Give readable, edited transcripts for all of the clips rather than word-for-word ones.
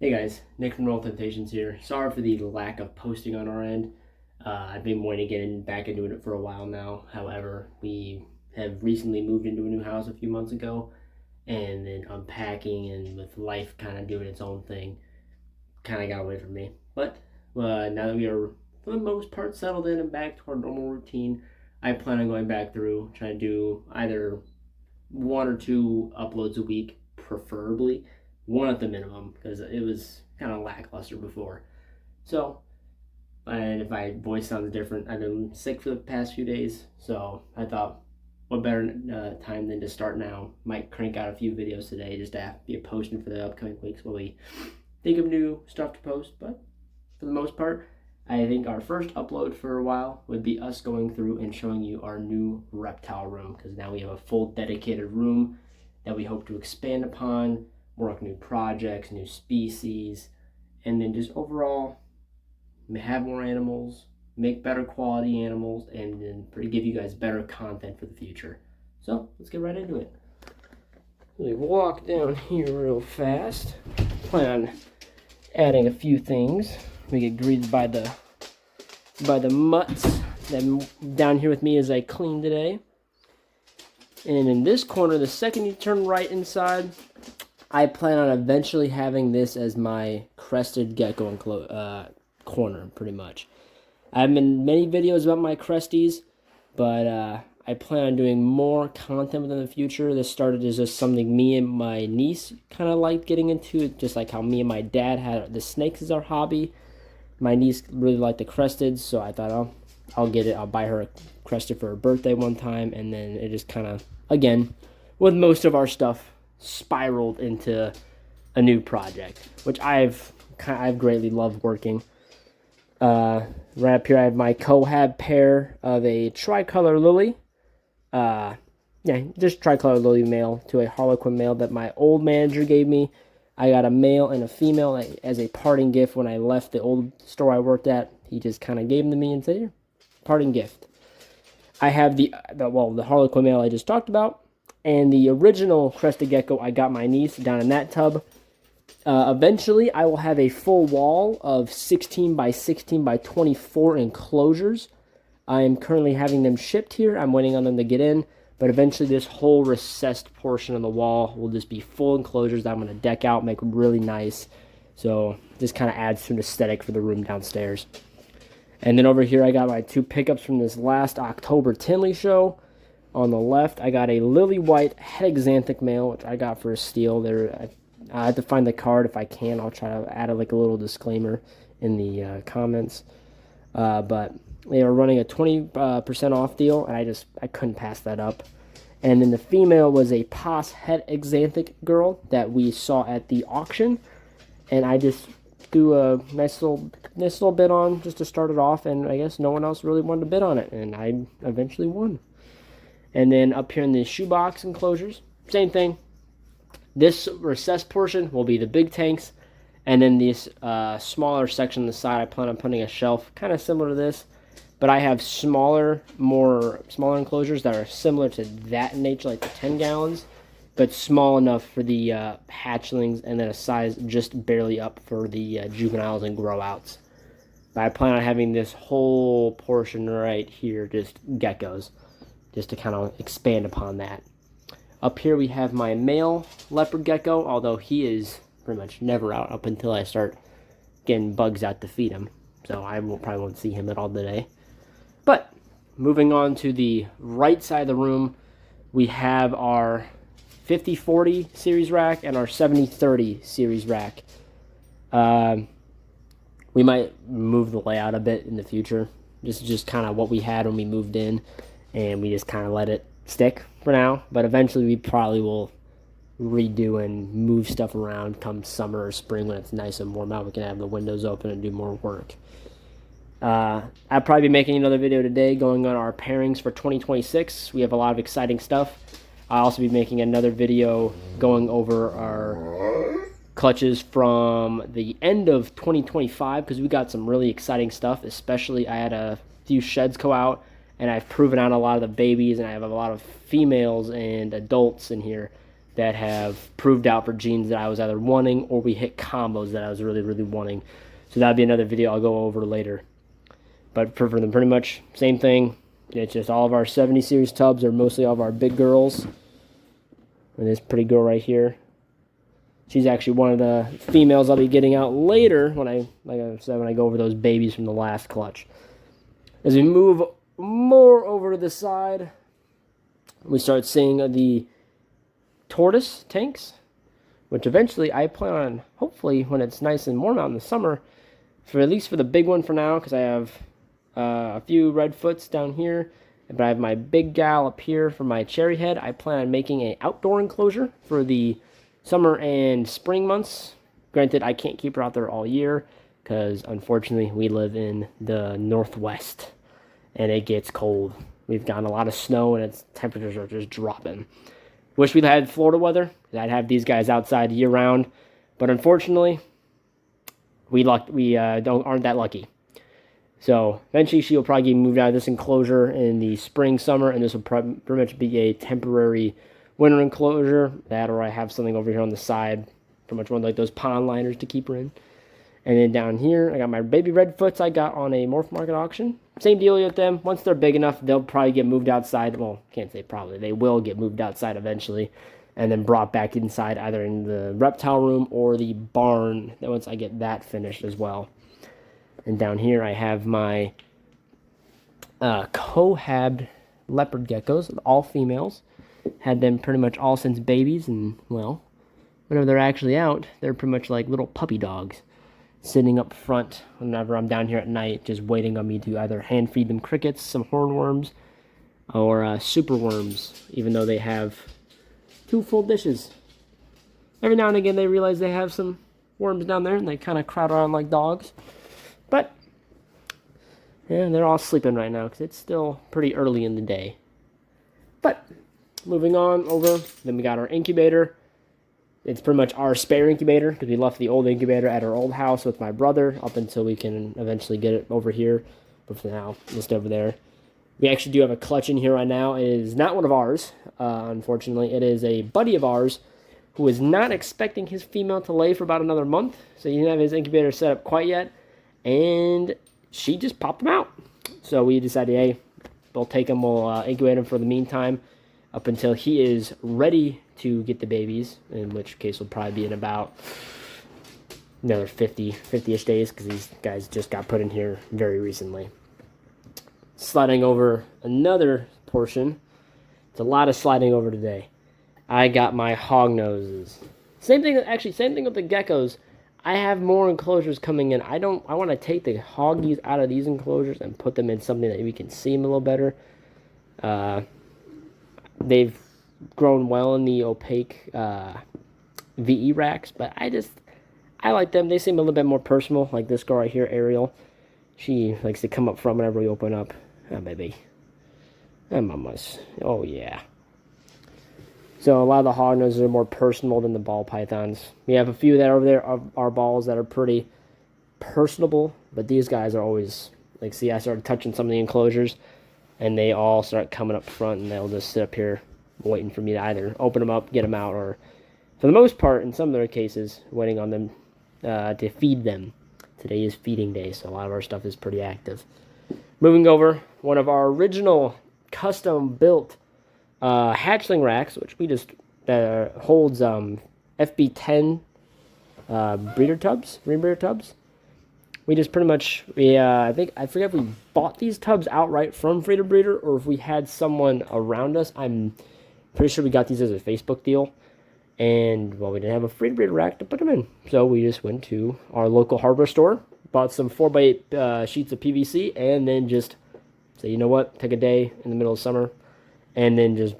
Hey guys, Nick from Roll Temptations here. Sorry for the lack of posting on our end. I've been wanting to back into it for a while now. However, we have recently moved into a new house a few months ago, and then unpacking and with life kind of doing its own thing, kind of got away from me. But now that we are, for the most part, settled in and back to our normal routine, I plan on going back through, trying to do either one or two uploads a week, preferably one at the minimum, because it was kind of lackluster before. So, and if my voice sounds different, I've been sick for the past few days, so I thought, what better time than to start now? Might crank out a few videos today just to be posting for the upcoming weeks while we think of new stuff to post. But for the most part, I think our first upload for a while would be us going through and showing you our new reptile room, because now we have a full dedicated room that we hope to expand upon, work new projects, new species, and then just overall have more animals, make better quality animals, and then give you guys better content for the future. So let's get right into it. We walk down here real fast. Plan on adding a few things. We get greeted by the mutts that down here with me as I clean today. And in this corner, the second you turn right inside, I plan on eventually having this as my crested gecko corner, pretty much. I have been many videos about my cresties, but I plan on doing more content within the future. This started as just something me and my niece kind of liked getting into, just like how me and my dad had the snakes as our hobby. My niece really liked the crested, so I thought I'll get it. I'll buy her a crested for her birthday one time, and then it just kind of, again, with most of our stuff, spiraled into a new project, which I've greatly loved working. Right up here, I have my cohab pair of a tricolor lily. Just tricolor lily male to a harlequin male that my old manager gave me. I got a male and a female as a parting gift when I left the old store I worked at. He just kind of gave them to me and said, "Here, parting gift." I have the harlequin male I just talked about, and the original crested gecko I got my niece down in that tub. Eventually, I will have a full wall of 16 by 16 by 24 enclosures. I am currently having them shipped here. I'm waiting on them to get in, but eventually this whole recessed portion of the wall will just be full enclosures that I'm going to deck out, make really nice. So this kind of adds to an aesthetic for the room downstairs. And then over here, I got my two pickups from this last October Tinley show. On the left, I got a lily white hexanthic male, which I got for a steal. I have to find the card if I can. I'll try to add a little disclaimer in the comments. But they are running a 20% off deal, and I couldn't pass that up. And then the female was a pos het exanthic girl that we saw at the auction, and I just do a nice little bid on just to start it off, and I guess no one else really wanted to bid on it, and I eventually won. And then up here in the shoebox enclosures, same thing. This recessed portion will be the big tanks, and then this smaller section on the side, I plan on putting a shelf kind of similar to this, but I have smaller enclosures that are similar to that in nature, like the 10 gallons, but small enough for the hatchlings, and then a size just barely up for the juveniles and grow outs. But I plan on having this whole portion right here just geckos, just to kind of expand upon that. Up here we have my male leopard gecko, although he is pretty much never out up until I start getting bugs out to feed him. So I probably won't see him at all today. But moving on to the right side of the room, we have our 50-40 series rack and our 70-30 series rack. We might move the layout a bit in the future. This is just kind of what we had when we moved in, and we just kind of let it stick for now, but eventually we probably will redo and move stuff around come summer or spring when it's nice and warm out. We can have the windows open and do more work. I'll probably be making another video today going on our pairings for 2026. We have a lot of exciting stuff. I'll also be making another video going over our clutches from the end of 2025, because we got some really exciting stuff. Especially I had a few sheds go out, and I've proven out a lot of the babies, and I have a lot of females and adults in here that have proved out for genes that I was either wanting, or we hit combos that I was really, really wanting. So that'd be another video I'll go over later. But for them, pretty much same thing. It's just all of our 70 series tubs are mostly all of our big girls. And this pretty girl right here, she's actually one of the females I'll be getting out later when like I said, when I go over those babies from the last clutch. As we move more over to the side, we start seeing the tortoise tanks, which eventually I plan on, hopefully when it's nice and warm out in the summer, for at least for the big one for now, because I have a few redfoots down here, but I have my big gal up here for my cherry head. I plan on making an outdoor enclosure for the summer and spring months. Granted, I can't keep her out there all year because unfortunately we live in the Northwest and it gets cold. We've gotten a lot of snow and its temperatures are just dropping. Wish we had Florida weather. I'd have these guys outside year round, but unfortunately we aren't that lucky. So eventually she will probably get moved out of this enclosure in the spring, summer, and this will pretty much be a temporary winter enclosure. That, or I have something over here on the side, pretty much one of like those pond liners to keep her in. And then down here, I got my baby redfoots I got on a Morph Market auction. Same deal with them. Once they're big enough, they'll probably get moved outside. Well, can't say probably. They will get moved outside eventually, and then brought back inside either in the reptile room or the barn once I get that finished as well. And down here I have my cohabbed leopard geckos, all females. Had them pretty much all since babies, and well, whenever they're actually out, they're pretty much like little puppy dogs sitting up front whenever I'm down here at night, just waiting on me to either hand feed them crickets, some hornworms, or super worms, even though they have 2 full dishes. Every now and again they realize they have some worms down there and they kind of crowd around like dogs. But yeah, they're all sleeping right now because it's still pretty early in the day. But moving on over, then we got our incubator. It's pretty much our spare incubator because we left the old incubator at our old house with my brother up until we can eventually get it over here. But for now, just over there. We actually do have a clutch in here right now. It is not one of ours, unfortunately. It is a buddy of ours who is not expecting his female to lay for about another month. So he didn't have his incubator set up quite yet. And she just popped them out. So we decided, hey, we'll take them, we'll incubate them for the meantime up until he is ready to get the babies, in which case will probably be in about another 50-ish days because these guys just got put in here very recently. Sliding over another portion. It's a lot of sliding over today. I got my hog noses. Same thing with the geckos. I have more enclosures coming in. I want to take the hoggies out of these enclosures and put them in something that we can see them a little better. They've grown well in the opaque VE racks, but I like them. They seem a little bit more personal, like this girl right here, Ariel. She likes to come up front whenever we open up. Oh, baby. Oh, mamas. Oh, yeah. So a lot of the hog noses are more personal than the ball pythons. We have a few that are over there are balls that are pretty personable, but these guys are always, like, see, I started touching some of the enclosures, and they all start coming up front, and they'll just sit up here waiting for me to either open them up, get them out, or, for the most part, in some of their cases, waiting on them to feed them. Today is feeding day, so a lot of our stuff is pretty active. Moving over, one of our original custom-built hatchling racks, which we just holds FB10 rebreeder tubs. We just pretty much I forget if we bought these tubs outright from Freedom Breeder or if we had someone around us. I'm pretty sure we got these as a Facebook deal, and well, we didn't have a Freedom Breeder rack to put them in, so we just went to our local hardware store, bought some 4x8 sheets of PVC, and then just say, you know what, take a day in the middle of summer, and then just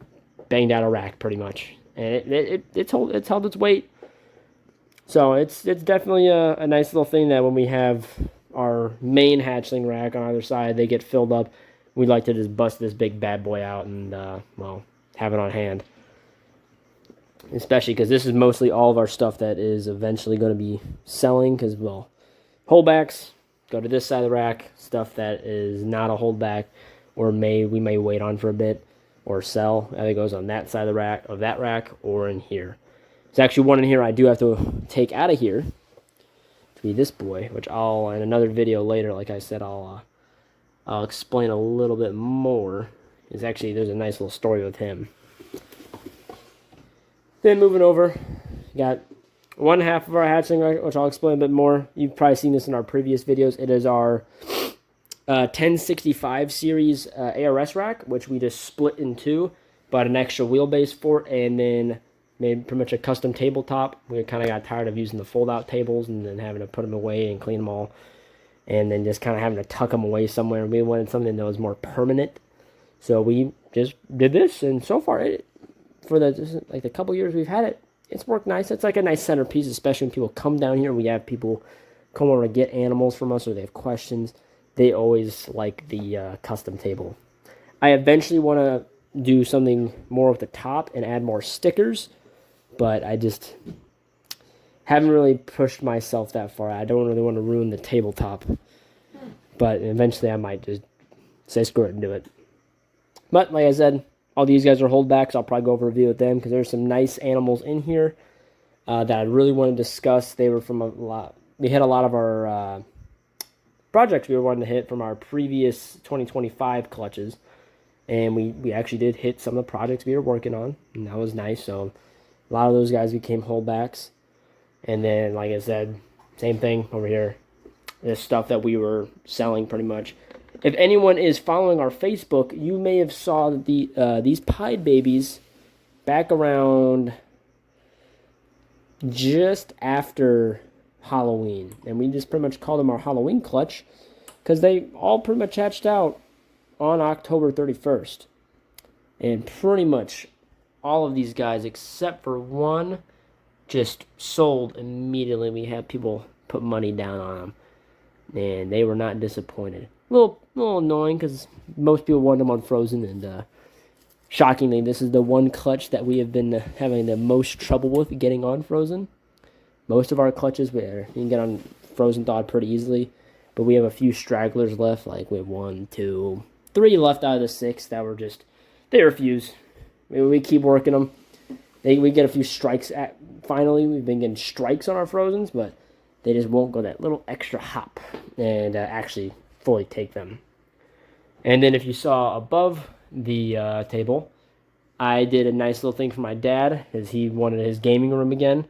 banged out a rack pretty much, and it's held its weight. So it's definitely a nice little thing that when we have our main hatchling rack on either side, they get filled up. We like to just bust this big bad boy out and well, have it on hand. Especially because this is mostly all of our stuff that is eventually going to be selling. Because, well, holdbacks go to this side of the rack. Stuff that is not a holdback or we may wait on for a bit. or sell. I think it goes on that side of that rack or in here. There's actually one in here I do have to take out of here to be this boy, which I'll, in another video later, like I said, I'll explain a little bit more. There's a nice little story with him. Then moving over, got one half of our hatchling rack, which I'll explain a bit more. You've probably seen this in our previous videos. It is our 1065 series ARS rack, which we just split in two, bought an extra wheelbase for it, and then made pretty much a custom tabletop. We kind of got tired of using the fold-out tables and then having to put them away and clean them all, and then just kind of having to tuck them away somewhere. We wanted something that was more permanent, so we just did this, and so far, for the couple years we've had it, it's worked nice. It's like a nice centerpiece, especially when people come down here. We have people come over to get animals from us or they have questions. They always like the custom table. I eventually want to do something more with the top and add more stickers, but I just haven't really pushed myself that far. I don't really want to ruin the tabletop, but eventually I might just say screw it and do it. But like I said, all these guys are holdbacks. I'll probably go over a review with them because there's some nice animals in here that I really want to discuss. They were from we had a lot of our projects we were wanting to hit from our previous 2025 clutches, and we actually did hit some of the projects we were working on, and that was nice. So a lot of those guys became holdbacks. And then, like I said, same thing over here. This stuff that we were selling pretty much. If anyone is following our Facebook, you may have saw these pied babies back around just after Halloween. And we just pretty much called them our Halloween clutch because they all pretty much hatched out on October 31st. And pretty much all of these guys, except for one, just sold immediately. We had people put money down on them, and they were not disappointed. A little annoying because most people want them on frozen, and shockingly, this is the one clutch that we have been having the most trouble with getting on frozen. Most of our clutches you can get on frozen thawed pretty easily, but we have a few stragglers left. Like we have 1, 2, 3 left out of the 6 that were just, they refuse. We keep working them. We get a few strikes finally. We've been getting strikes on our frozens, but they just won't go that little extra hop and actually fully take them. And then if you saw above the table, I did a nice little thing for my dad because he wanted his gaming room again.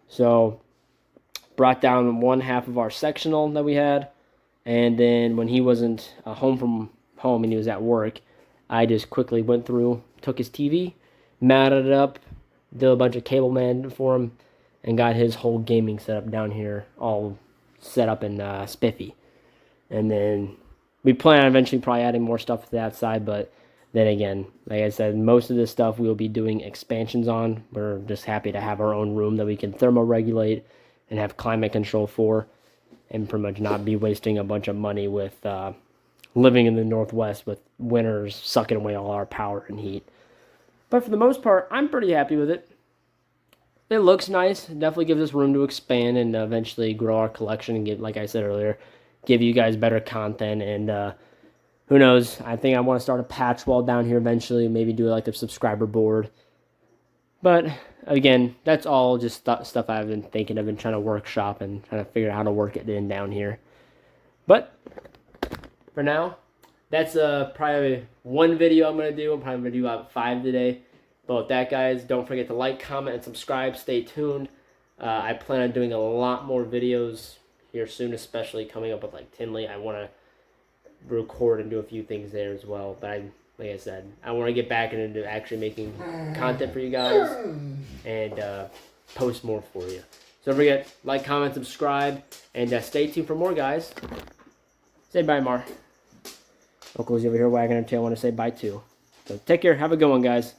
So brought down one half of our sectional that we had, and then when he wasn't home from home and he was at work, I just quickly went through, took his TV, mounted it up, did a bunch of cable man for him, and got his whole gaming setup down here all set up in Spiffy. And then we plan on eventually probably adding more stuff to that side, but then again, like I said, most of this stuff we'll be doing expansions on. We're just happy to have our own room that we can thermoregulate and have climate control for, and pretty much not be wasting a bunch of money with living in the Northwest with winters sucking away all our power and heat. But for the most part, I'm pretty happy with it. It looks nice. It definitely gives us room to expand and eventually grow our collection and get, like I said earlier, give you guys better content. And who knows? I think I want to start a patch wall down here eventually. Maybe do like the subscriber board. But again, that's all just stuff I've been thinking of and trying to workshop and trying to figure out how to work it in down here. But for now, that's probably one video I'm going to do. I'm probably going to do about 5 today. But with that, guys, don't forget to like, comment, and subscribe. Stay tuned. I plan on doing a lot more videos here soon, especially coming up with like Tinley. I want to record and do a few things there as well. But like I said, I want to get back into actually making content for you guys and post more for you. So don't forget, like, comment, subscribe, and stay tuned for more, guys. Say bye, Mar. Uncle's over here wagging her tail. I want to say bye, too. So take care. Have a good one, guys.